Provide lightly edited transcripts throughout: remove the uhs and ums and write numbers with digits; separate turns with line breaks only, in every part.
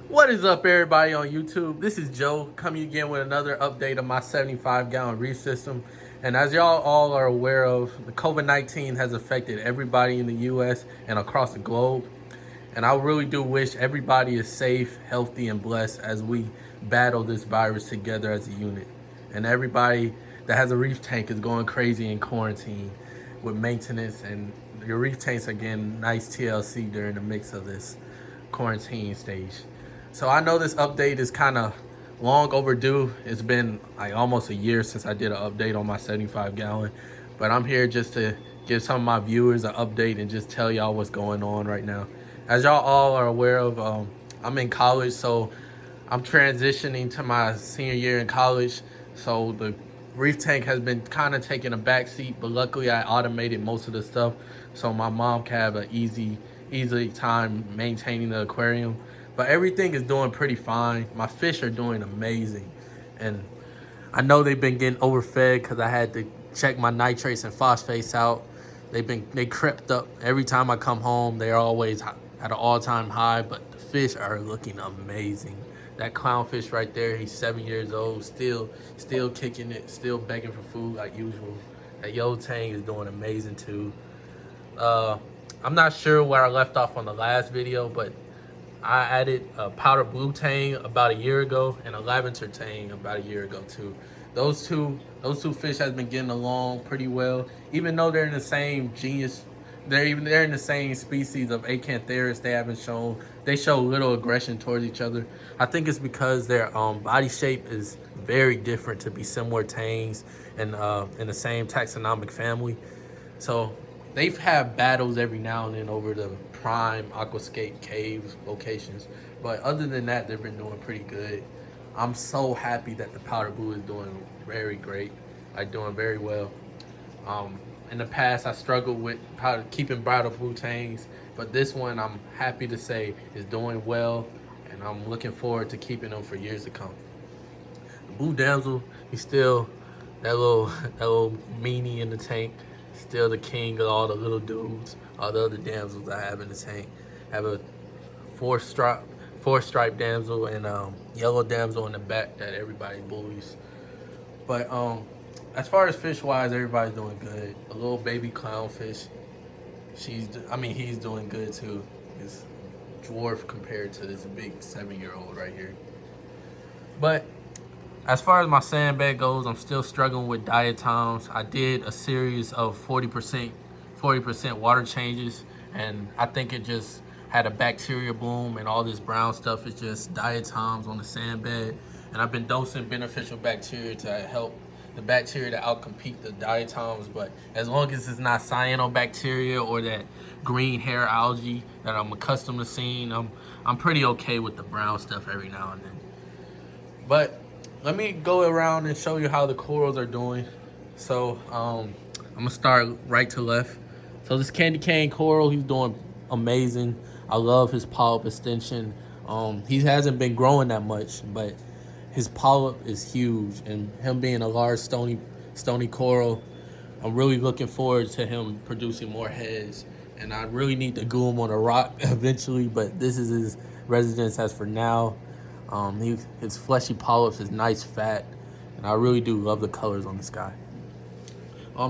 What is up, everybody on YouTube? This is Joe coming again with another update of my 75-gallon reef system. And as y'all all are aware of, the COVID-19 has affected everybody in the U.S. and across the globe. And I really do wish everybody is safe, healthy, and blessed as we battle this virus together as a unit. And everybody that has a reef tank is going crazy in quarantine with maintenance, and your reef tanks are getting nice TLC during the mix of this quarantine stage. So I know this update is kind of long overdue. It's been like almost a year since I did an update on my 75-gallon, but I'm here just to give some of my viewers an update and just tell y'all what's going on right now. As y'all all are aware of, I'm in college, so I'm transitioning to my senior year in college. So the reef tank has been kind of taking a back seat, but luckily I automated most of the stuff so my mom can have an easy time maintaining the aquarium. But everything is doing pretty fine. My fish are doing amazing, and I know they've been getting overfed because I had to check my nitrates and phosphates out. They crept up every time I come home. They're always at an all-time high, but the fish are looking amazing. That clownfish right there, he's 7 years old, still kicking it, still begging for food like usual. That yellow tang is doing amazing too. I'm not sure where I left off on the last video, but I added a powder blue tang about a year ago and a lavender tang about a year ago too. Those two fish has been getting along pretty well, even though they're in the same genus. They're in the same species of Acantharis. They show little aggression towards each other. I think it's because their body shape is very different to be similar tangs and in the same taxonomic family. So they've had battles every now and then over the prime aquascape caves locations, but other than that, they've been doing pretty good. I'm so happy that the powder blue is doing very great, like doing very well. In the past, I struggled with keeping powder blue tangs, but this one I'm happy to say is doing well, and I'm looking forward to keeping them for years to come. The blue damsel, he's still that little that little meanie in the tank. Still the king of all the little dudes. All the other damsels I have in the tank. I have a four stripe damsel and yellow damsel in the back that everybody bullies. But as far as fish wise, everybody's doing good. A little baby clownfish, he's doing good too. He's dwarf compared to this big 7-year-old right here. But as far as my sand bed goes, I'm still struggling with diatoms. I did a series of 40% water changes, and I think it just had a bacteria bloom, and all this brown stuff is just diatoms on the sand bed. And I've been dosing beneficial bacteria to help the bacteria to outcompete the diatoms. But as long as it's not cyanobacteria or that green hair algae that I'm accustomed to seeing, I'm pretty okay with the brown stuff every now and then. But let me go around and show you how the corals are doing. So I'm gonna start right to left. So this candy cane coral, he's doing amazing. I love his polyp extension. He hasn't been growing that much, but his polyp is huge, and him being a large stony coral, I'm really looking forward to him producing more heads. And I really need to glue him on a rock eventually, but this is his residence as for now. His fleshy polyps is nice fat, and I really do love the colors on this guy.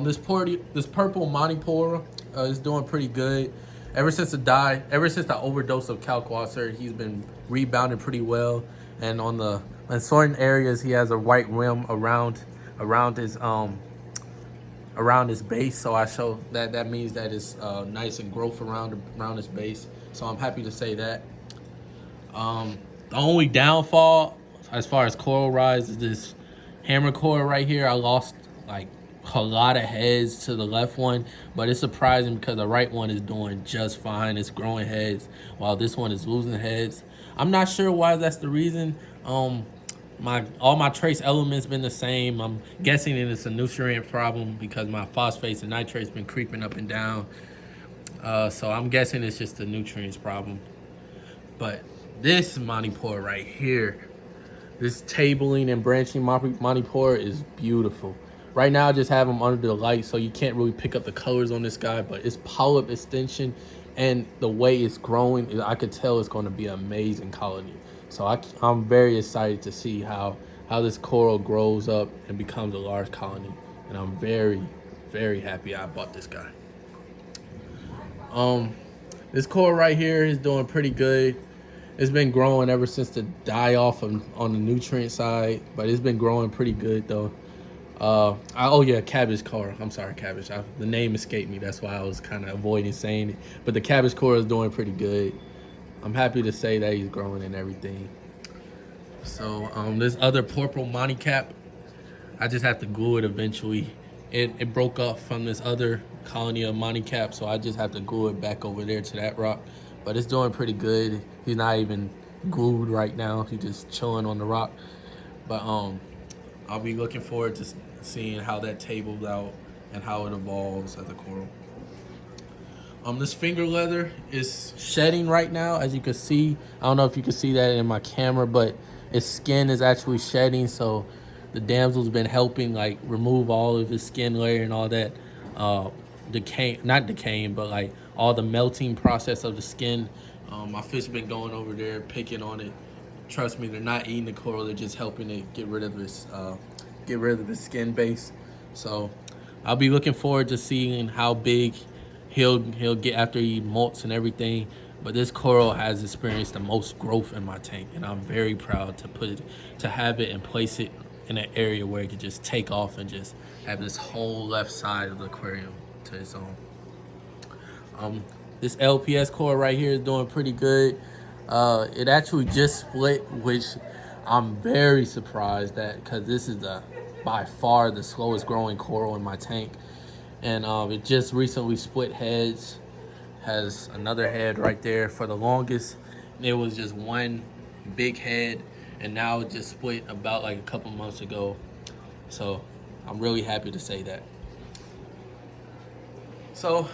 This purple Monipora is doing pretty good. Ever since the overdose of calcwater, he's been rebounding pretty well. And in certain areas, he has a white rim around his base. So I show that means that it's nice and growth around his base. So I'm happy to say that. The only downfall as far as coral rise is this hammer coral right here. I lost like a lot of heads to the left one, but it's surprising because the right one is doing just fine. It's growing heads while this one is losing heads. I'm not sure why that's the reason. All my trace elements been the same. I'm guessing it's a nutrient problem because my phosphates and nitrates been creeping up and down. So I'm guessing it's just a nutrients problem. But this Monipore right here, this tabling and branching Monipore is beautiful. Right now I just have him under the light, so you can't really pick up the colors on this guy, but it's polyp extension and the way it's growing, I could tell it's going to be an amazing colony. So I'm very excited to see how this coral grows up and becomes a large colony, and I'm very, very happy I bought this guy. Um, this coral right here is doing pretty good. It's been growing ever since the die off on the nutrient side, but it's been growing pretty good though. Oh yeah, cabbage coral. I'm sorry, cabbage. The name escaped me. That's why I was kind of avoiding saying it. But the cabbage coral is doing pretty good. I'm happy to say that he's growing and everything. So this other purple monty cap, I just have to glue it eventually. It broke off from this other colony of monty cap, so I just have to glue it back over there to that rock. But it's doing pretty good. He's not even glued right now. He's just chilling on the rock. But I'll be looking forward to seeing how that tables out and how it evolves as a coral. This finger leather is shedding right now, as you can see. I don't know if you can see that in my camera, but its skin is actually shedding. So the damsel's been helping like remove all of his skin layer and all that not decaying, but like all the melting process of the skin. My fish been going over there picking on it. Trust me, they're not eating the coral; they're just helping it get rid of its skin base. So I'll be looking forward to seeing how big he'll get after he molts and everything. But this coral has experienced the most growth in my tank, and I'm very proud to have it and place it in an area where it could just take off and just have this whole left side of the aquarium to its own. This LPS coral right here is doing pretty good. It actually just split, which I'm very surprised at, because this is by far the slowest growing coral in my tank. And it just recently split heads. Has another head right there. For the longest, it was just one big head, and now it just split about like a couple months ago. So I'm really happy to say that. So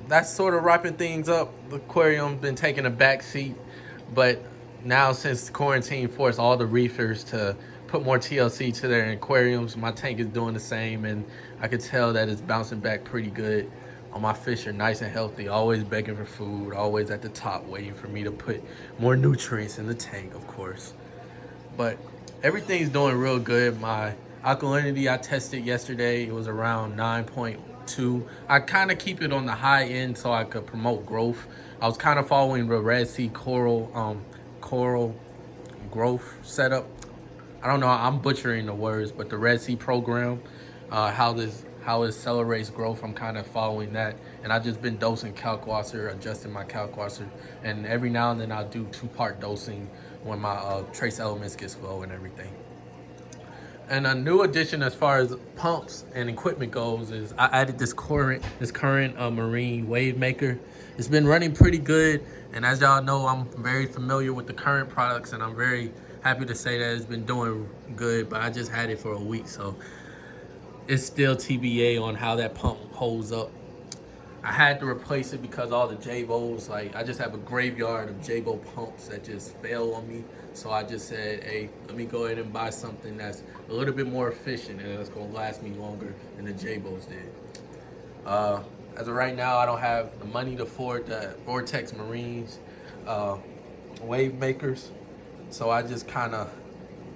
that's sort of wrapping things up. The aquarium's been taking a back seat, but now since quarantine forced all the reefers to put more TLC to their aquariums, my tank is doing the same, and I could tell that it's bouncing back pretty good. My fish are nice and healthy, always begging for food, always at the top waiting for me to put more nutrients in the tank, of course. But everything's doing real good. My alkalinity I tested yesterday, it was around 9.2. I kind of keep it on the high end so I could promote growth. I was kind of following the Red Sea coral growth setup. I don't know, I'm butchering the words, but the Red Sea program, how it accelerates growth, I'm kind of following that. And I've just been dosing Kalkwasser, adjusting my Kalkwasser. And every now and then I'll do 2-part dosing when my trace elements gets low and everything. And a new addition as far as pumps and equipment goes is I added this current marine wave maker. It's been running pretty good. And as y'all know, I'm very familiar with the current products, and I'm very happy to say that it's been doing good, but I just had it for a week, so it's still TBA on how that pump holds up. I had to replace it because all the J-Bos, like I just have a graveyard of J-Bo pumps that just fail on me. So I just said, hey, let me go ahead and buy something that's a little bit more efficient and that's gonna last me longer than the J-Bos did. As of right now, I don't have the money to afford the Vortex Marines wave makers. So I just kind of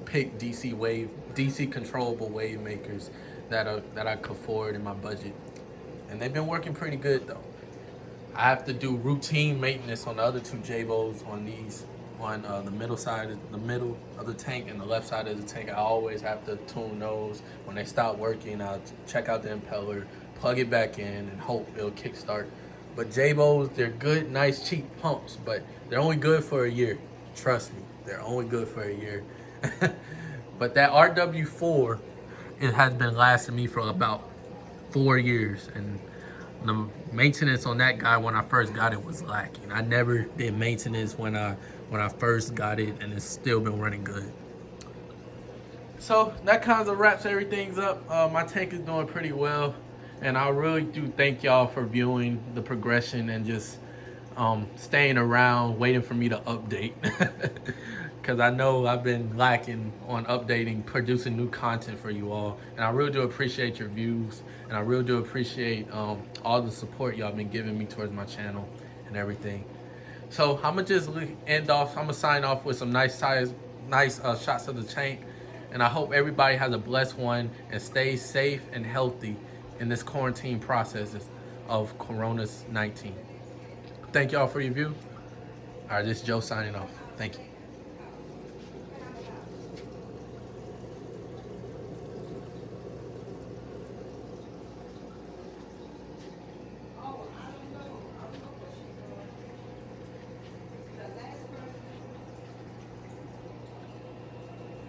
picked DC controllable wave makers that I could afford in my budget. And they've been working pretty good though. I have to do routine maintenance on the other two J-Bos on the middle of the tank and the left side of the tank. I always have to tune those. When they stop working, I'll check out the impeller, plug it back in, and hope it'll kickstart. But J-Bos, they're good, nice, cheap pumps, but they're only good for a year. Trust me, they're only good for a year. But that RW4, it has been lasting me for about 4 years, and the maintenance on that guy when I first got it was lacking. I never did maintenance when I first got it, and it's still been running good. So that kind of wraps everything up. My tank is doing pretty well, and I really do thank y'all for viewing the progression and just staying around waiting for me to update. Because I know I've been lacking on updating, producing new content for you all. And I really do appreciate your views. And I really do appreciate all the support y'all been giving me towards my channel. and everything. So I'm gonna just end off. I'm gonna sign off with some nice shots of the tank, and I hope everybody has a blessed one and stays safe and healthy in this quarantine process of Corona's 19. Thank y'all for your view. All right, this is Joe signing off. Thank you.